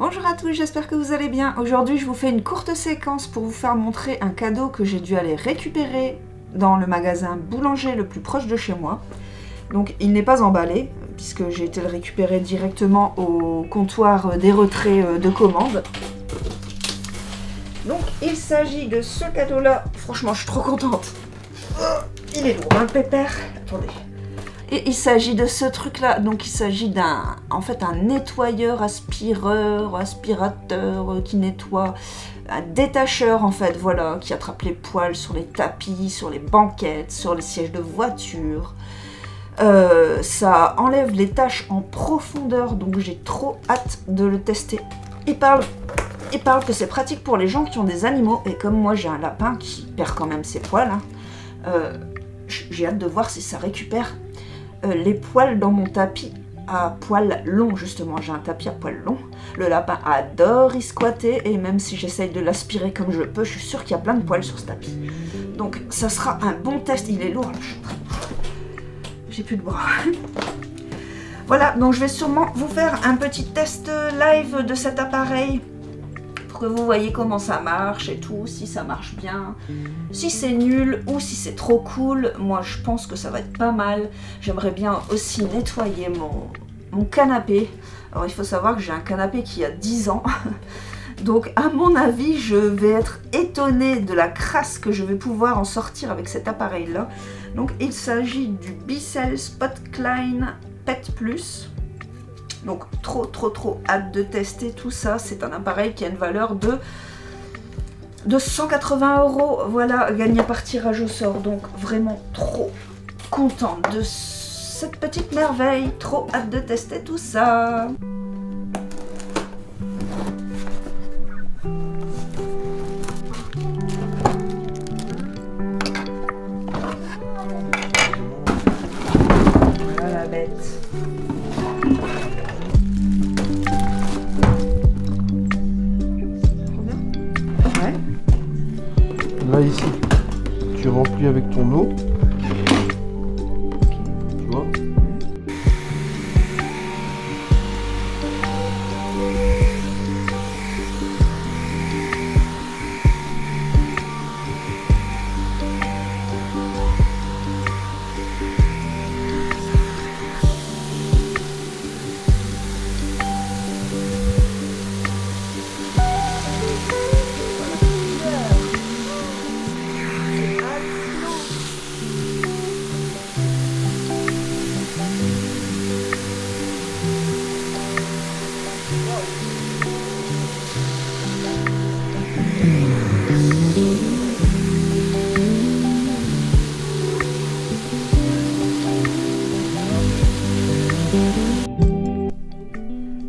Bonjour à tous, j'espère que vous allez bien. Aujourd'hui, je vous fais une courte séquence pour vous faire montrer un cadeau que j'ai dû aller récupérer dans le magasin boulanger le plus proche de chez moi. Donc, il n'est pas emballé, puisque j'ai été le récupérer directement au comptoir des retraits de commande. Donc, il s'agit de ce cadeau-là. Franchement, je suis trop contente. Oh, il est lourd, hein, le pépère. Attendez. Et il s'agit de ce truc-là. Donc, il s'agit d'un, en fait, un nettoyeur, aspirateur qui nettoie, un détacheur, en fait, voilà, qui attrape les poils sur les tapis, sur les banquettes, sur les sièges de voiture. Ça enlève les taches en profondeur, donc j'ai trop hâte de le tester. Il parle que c'est pratique pour les gens qui ont des animaux, et comme moi j'ai un lapin qui perd quand même ses poils, hein, j'ai hâte de voir si ça récupère les poils dans mon tapis à poils longs, justement. J'ai un tapis à poils longs. Le lapin adore y squatter, et même si j'essaye de l'aspirer comme je peux, je suis sûre qu'il y a plein de poils sur ce tapis. Donc ça sera un bon test. Il est lourd, là. J'ai plus de bras. Voilà, donc je vais sûrement vous faire un petit test live de cet appareil pour que vous voyez comment ça marche et tout, si ça marche bien, si c'est nul ou si c'est trop cool. Moi, je pense que ça va être pas mal. J'aimerais bien aussi nettoyer mon canapé. Alors, il faut savoir que j'ai un canapé qui a 10 ans. Donc, à mon avis, je vais être étonnée de la crasse que je vais pouvoir en sortir avec cet appareil-là. Donc, il s'agit du Bissell SpotKlein Pet Plus. Donc, trop hâte de tester tout ça. C'est un appareil qui a une valeur de 180 €. Voilà, gagné par tirage au sort. Donc, vraiment trop contente de cette petite merveille. Trop hâte de tester tout ça. Voilà la bête. Ouais. Là ici, tu remplis avec ton eau. Tu vois?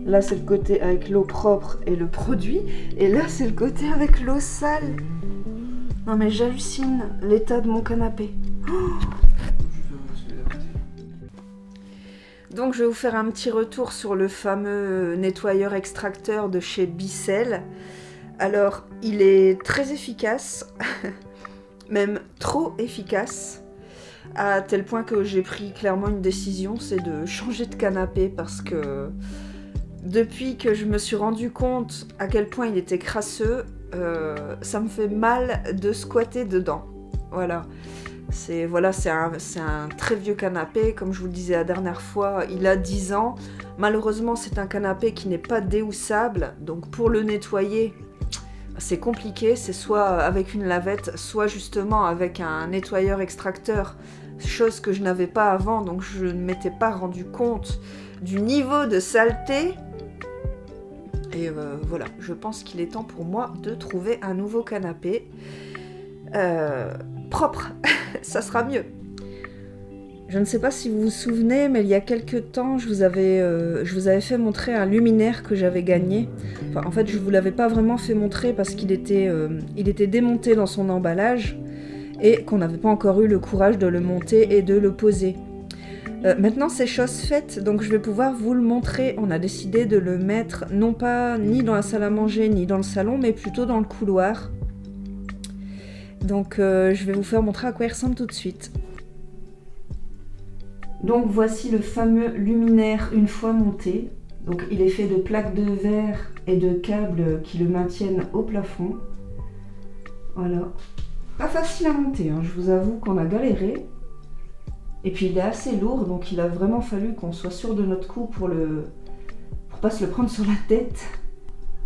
Là, c'est le côté avec l'eau propre et le produit. Et là, c'est le côté avec l'eau sale. Non, mais j'hallucine l'état de mon canapé. Donc, je vais vous faire un petit retour sur le fameux nettoyeur extracteur de chez Bissell. Alors, il est très efficace, même trop efficace, à tel point que j'ai pris clairement une décision, c'est de changer de canapé parce que depuis que je me suis rendu compte à quel point il était crasseux, ça me fait mal de squatter dedans. Voilà. C'est un très vieux canapé, comme je vous le disais la dernière fois, il a 10 ans. Malheureusement, c'est un canapé qui n'est pas déhoussable, donc pour le nettoyer, c'est compliqué. C'est soit avec une lavette, soit justement avec un nettoyeur extracteur, chose que je n'avais pas avant, donc je ne m'étais pas rendu compte du niveau de saleté. Et voilà, je pense qu'il est temps pour moi de trouver un nouveau canapé propre. Ça sera mieux. Je ne sais pas si vous vous souvenez, mais il y a quelques temps, je vous avais fait montrer un luminaire que j'avais gagné. Enfin, en fait, je ne vous l'avais pas vraiment fait montrer parce qu'il était démonté dans son emballage et qu'on n'avait pas encore eu le courage de le monter et de le poser. Maintenant, c'est chose faite, donc je vais pouvoir vous le montrer. On a décidé de le mettre, non pas ni dans la salle à manger, ni dans le salon, mais plutôt dans le couloir. Donc, je vais vous faire montrer à quoi il ressemble tout de suite. Donc, voici le fameux luminaire une fois monté. Donc, il est fait de plaques de verre et de câbles qui le maintiennent au plafond. Voilà. Pas facile à monter, hein. Je vous avoue qu'on a galéré. Et puis il est assez lourd, donc il a vraiment fallu qu'on soit sûr de notre coup pour pas se le prendre sur la tête.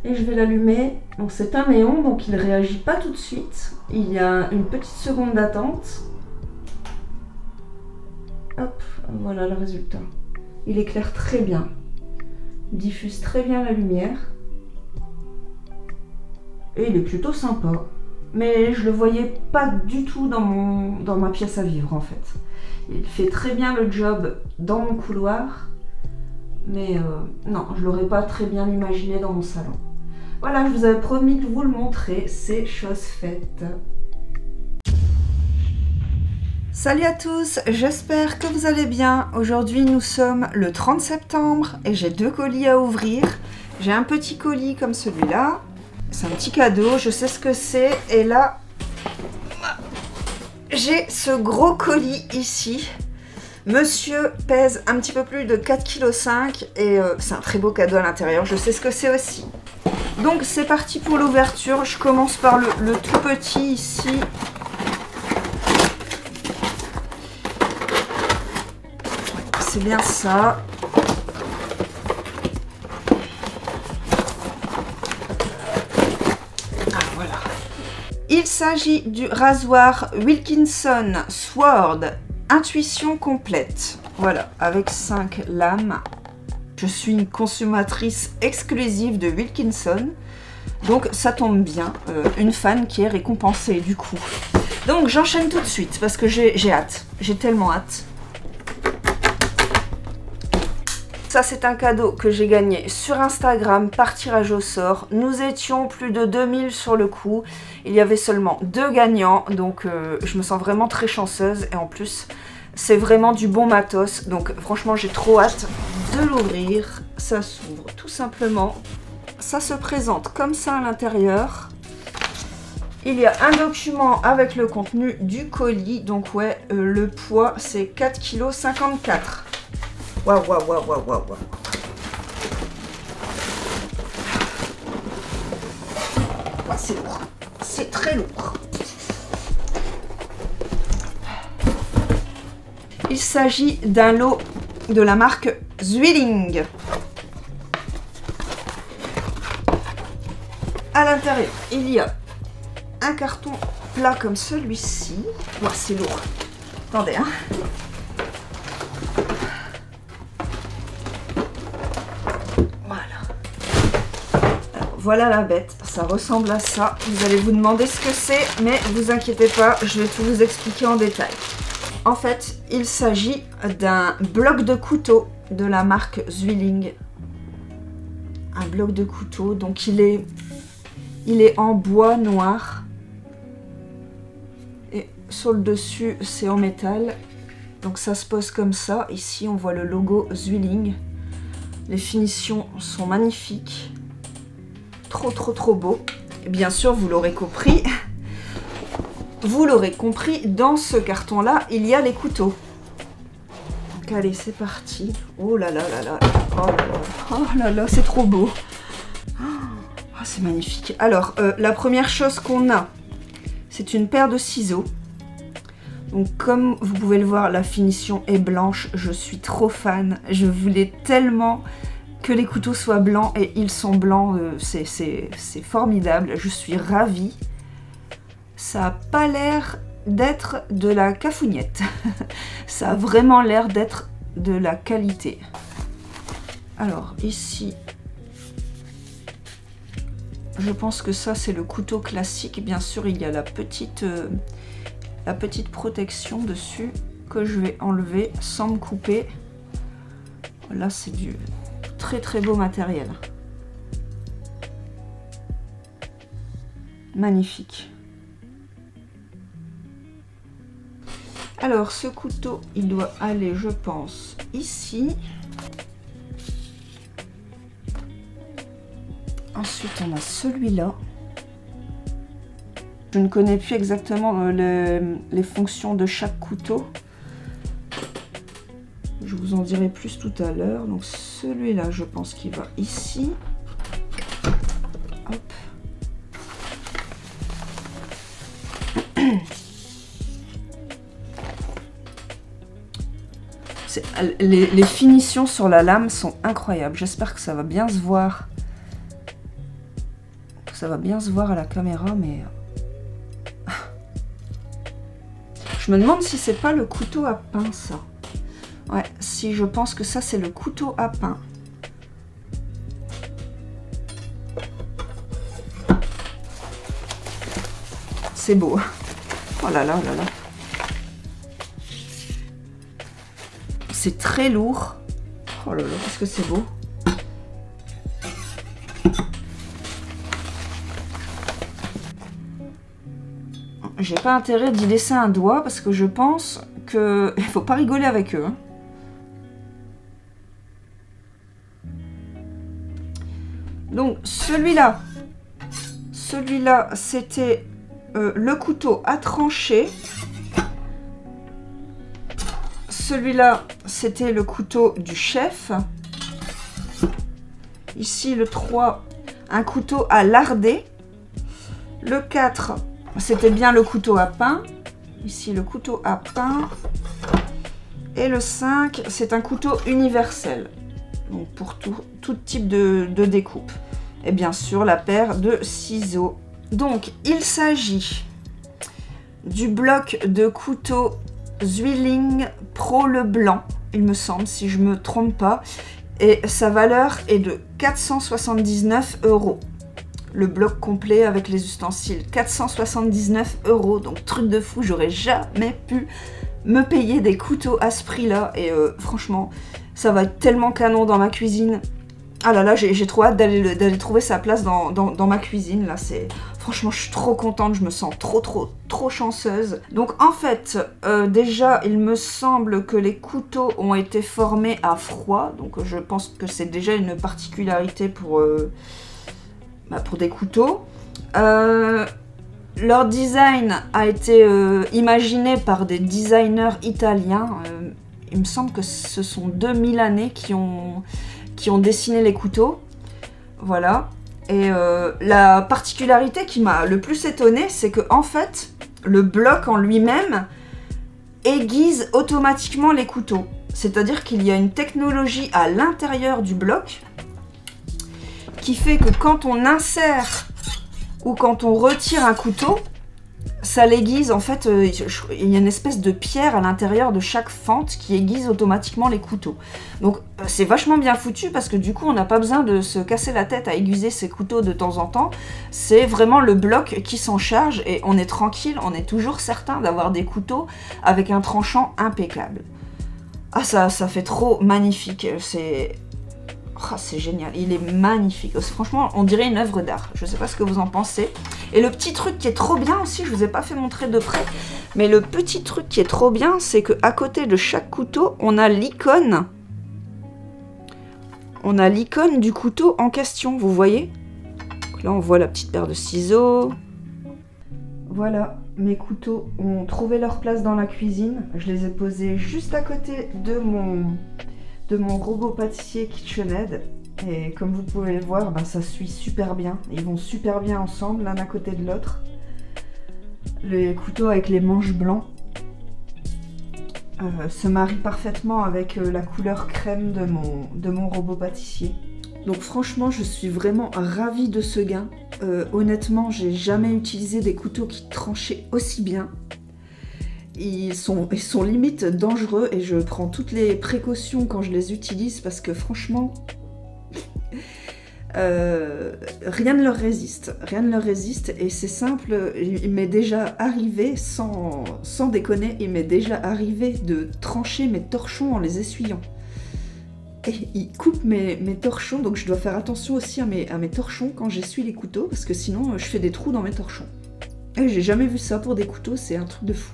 Et je vais l'allumer. Donc c'est un néon, donc il ne réagit pas tout de suite. Il y a une petite seconde d'attente. Hop, voilà le résultat. Il éclaire très bien. Il diffuse très bien la lumière. Et il est plutôt sympa. Mais je le voyais pas du tout dans ma pièce à vivre en fait. Il fait très bien le job dans mon couloir. Mais non, je l'aurais pas très bien imaginé dans mon salon. Voilà, je vous avais promis de vous le montrer, c'est chose faite. Salut à tous, j'espère que vous allez bien. Aujourd'hui nous sommes le 30 septembre et j'ai 2 colis à ouvrir. J'ai un petit colis comme celui-là. C'est un petit cadeau, je sais ce que c'est. Et là, j'ai ce gros colis ici. Monsieur pèse un petit peu plus de 4,5 kg et c'est un très beau cadeau à l'intérieur. Je sais ce que c'est aussi. Donc c'est parti pour l'ouverture. Je commence par le tout petit ici. C'est bien ça. Ah voilà. Il s'agit du rasoir Wilkinson Sword Intuition complète. Voilà, avec 5 lames. Je suis une consommatrice exclusive de Wilkinson. Donc ça tombe bien, une fan qui est récompensée du coup. Donc j'enchaîne tout de suite parce que j'ai hâte. J'ai tellement hâte. Ça c'est un cadeau que j'ai gagné sur Instagram par tirage au sort. Nous étions plus de 2000 sur le coup. Il y avait seulement 2 gagnants. Donc je me sens vraiment très chanceuse. Et en plus c'est vraiment du bon matos. Donc franchement j'ai trop hâte de l'ouvrir. Ça s'ouvre tout simplement. Ça se présente comme ça à l'intérieur. Il y a un document avec le contenu du colis. Donc ouais, le poids c'est 4,54 kg. Waouh, waouh, waouh, waouh, waouh. C'est lourd. C'est très lourd. Il s'agit d'un lot de la marque Zwilling. À l'intérieur, il y a un carton plat comme celui-ci. Wow, c'est lourd. Attendez, hein. Voilà la bête, ça ressemble à ça. Vous allez vous demander ce que c'est, mais vous inquiétez pas, je vais tout vous expliquer en détail. En fait, il s'agit d'un bloc de couteau de la marque Zwilling. Un bloc de couteau, donc il est en bois noir. Et sur le dessus, c'est en métal. Donc ça se pose comme ça. Ici, on voit le logo Zwilling. Les finitions sont magnifiques. Trop beau. Et bien sûr, vous l'aurez compris, dans ce carton là il y a les couteaux. Donc allez, c'est parti. Oh là là là là, oh là là, oh là là, c'est trop beau. Oh, c'est magnifique. Alors la première chose qu'on a, c'est une paire de ciseaux. Donc comme vous pouvez le voir, la finition est blanche. Je suis trop fan, je voulais tellement que les couteaux soient blancs et ils sont blancs, c'est formidable, je suis ravie. Ça n'a pas l'air d'être de la cafougnette, ça a vraiment l'air d'être de la qualité. Alors ici, je pense que ça c'est le couteau classique, bien sûr il y a la petite protection dessus que je vais enlever sans me couper. Là c'est du très beau matériel. Magnifique. Alors ce couteau, il doit aller, je pense, ici. Ensuite, on a celui-là. Je ne connais plus exactement les fonctions de chaque couteau. Je vous en dirai plus tout à l'heure. Donc celui-là, je pense qu'il va ici. Les finitions sur la lame sont incroyables. J'espère que ça va bien se voir. Ça va bien se voir à la caméra, mais... Je me demande si c'est pas le couteau à pain, ça. Ouais, si, je pense que ça, c'est le couteau à pain. C'est beau. Oh là là là là. C'est très lourd. Oh là là, qu'est-ce que c'est beau. J'ai pas intérêt d'y laisser un doigt parce que je pense que il faut pas rigoler avec eux. Hein. Donc celui-là, c'était le couteau à trancher. Celui-là, c'était le couteau du chef. Ici, le 3, un couteau à larder. Le 4, c'était bien le couteau à pain. Ici, le couteau à pain. Et le 5, c'est un couteau universel. Donc, pour tout type de découpe. Et bien sûr, la paire de ciseaux. Donc, il s'agit du bloc de couteau Zwilling Pro Le Blanc, il me semble, si je me trompe pas. Et sa valeur est de 479 €. Le bloc complet avec les ustensiles, 479 €. Donc, truc de fou, j'aurais jamais pu me payer des couteaux à ce prix-là. Et franchement, ça va être tellement canon dans ma cuisine. Ah là là, j'ai trop hâte d'aller trouver sa place dans ma cuisine. Là, c'est... Franchement, je suis trop contente, je me sens trop chanceuse. Donc en fait, déjà, il me semble que les couteaux ont été formés à froid. Donc je pense que c'est déjà une particularité pour des couteaux. Leur design a été imaginé par des designers italiens. Il me semble que ce sont 2000 années qui ont dessiné les couteaux. Voilà. Et la particularité qui m'a le plus étonnée, c'est que en fait, le bloc en lui-même aiguise automatiquement les couteaux. C'est-à-dire qu'il y a une technologie à l'intérieur du bloc qui fait que quand on insère ou quand on retire un couteau, ça l'aiguise. En fait, il y a une espèce de pierre à l'intérieur de chaque fente qui aiguise automatiquement les couteaux. Donc c'est vachement bien foutu parce que du coup on n'a pas besoin de se casser la tête à aiguiser ses couteaux de temps en temps. C'est vraiment le bloc qui s'en charge et on est tranquille, on est toujours certain d'avoir des couteaux avec un tranchant impeccable. Ah ça fait trop magnifique, c'est génial, il est magnifique. Franchement, on dirait une œuvre d'art. Je sais pas ce que vous en pensez. Et le petit truc qui est trop bien aussi, je vous ai pas fait montrer de près, mais le petit truc qui est trop bien, c'est que à côté de chaque couteau, on a l'icône. On a l'icône du couteau en question, vous voyez? Donc là, on voit la petite paire de ciseaux. Voilà, mes couteaux ont trouvé leur place dans la cuisine. Je les ai posés juste à côté de mon robot pâtissier KitchenAid. Et comme vous pouvez le voir, ça suit super bien. Ils vont super bien ensemble, l'un à côté de l'autre. Les couteaux avec les manches blancs se marient parfaitement avec la couleur crème de mon robot pâtissier. Donc franchement, je suis vraiment ravie de ce gain. Honnêtement, j'ai jamais utilisé des couteaux qui tranchaient aussi bien. Ils sont limite dangereux et je prends toutes les précautions quand je les utilise parce que franchement, rien ne leur résiste. Rien ne leur résiste et c'est simple, il m'est déjà arrivé, sans déconner, il m'est déjà arrivé de trancher mes torchons en les essuyant. Et ils coupent mes torchons, donc je dois faire attention aussi à mes torchons quand j'essuie les couteaux parce que sinon je fais des trous dans mes torchons. Et j'ai jamais vu ça pour des couteaux, c'est un truc de fou.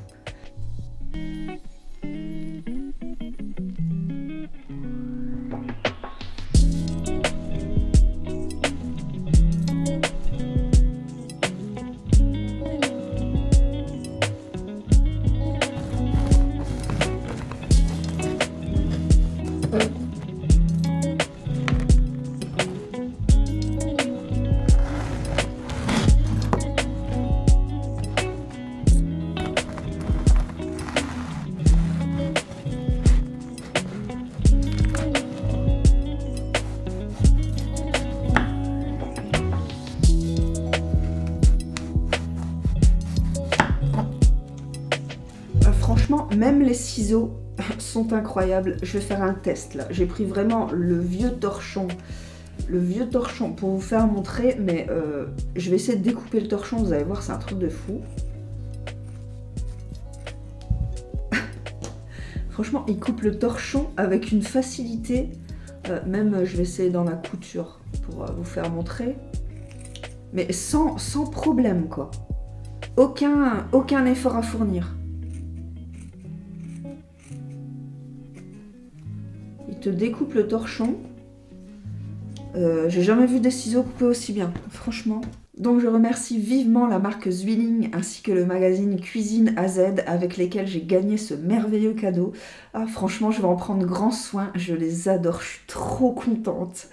les ciseaux sont incroyables. Je vais faire un test là. J'ai pris vraiment le vieux torchon pour vous faire montrer, mais je vais essayer de découper le torchon, vous allez voir, c'est un truc de fou. Franchement, il coupe le torchon avec une facilité, même je vais essayer dans la couture pour vous faire montrer, mais sans problème quoi. Aucun effort à fournir. Il te découpe le torchon. J'ai jamais vu des ciseaux coupés aussi bien, franchement. Donc je remercie vivement la marque Zwilling ainsi que le magazine Cuisine AZ avec lesquels j'ai gagné ce merveilleux cadeau. Ah franchement, je vais en prendre grand soin, je les adore, je suis trop contente.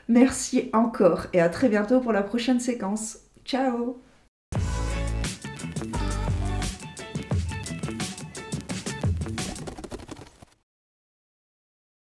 Merci encore et à très bientôt pour la prochaine séquence. Ciao!